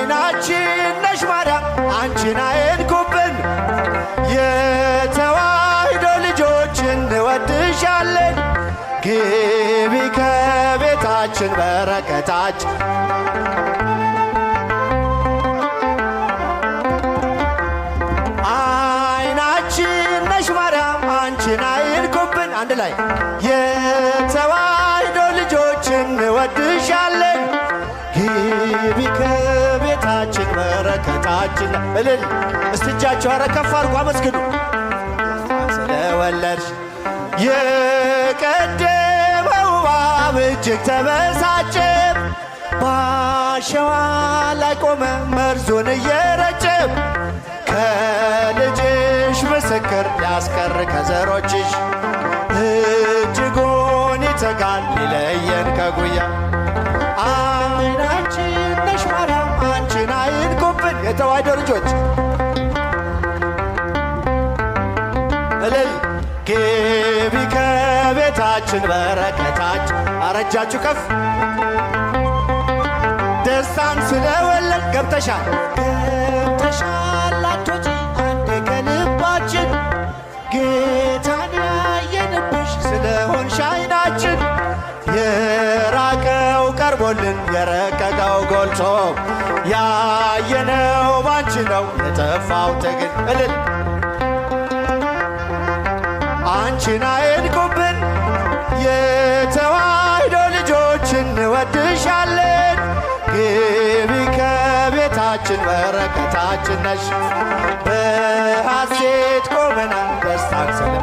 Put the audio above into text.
አይናችን ነሽ ማርያም አንቺን አይንኩብን የተዋሕዶ ልጆች እንወድሻለን ግቢ ከቤታችን በረከታችን አይናችን ነሽ ማርያም አንቺን አይንኩብን አንድ ላይ የተዋሕዶ ልጆች እንወድሻለን ግቢ ከቤታችን በረከታችን እልል እስቲ እጃችሁ ኧረ ከፍ አድርጉ አመስግኑ ስለወለድሽ የቀደመው እባብ እጅግ ተበሳጨ ባሸዋ ላይ ቆመ መርዙን እየረጨ ከልጅሽ ምስክር ሊያስቀር ከዘሮችሽ እጅጉን ይተጋል ሊለየን ከጉያ አይናችን ነሽ ማርያም አንቺን አይንኩብን የተዋሕዶ ልጆች እልል ግቢ ከቤታችን በረከታችን አረጃችሁ ከፍ ደስታን ስለወለድ ገብተሻል አትወጪ አንዴ ከልባችን ጌታን ያየንብሽ ስለሆንሽ አይናችን የራቀው ቀርቦልን የረቀቀው ጎልቶ ያየነው ባንቺ ነው የጠፋው ትግል እልል አንቺን አይንኩብን የተዋሕዶ ልጆች እንወድሻለን ግቢ ከቤታችን በረከታችን ነሽ በሐሴት ቆመናል ደስታን ስለ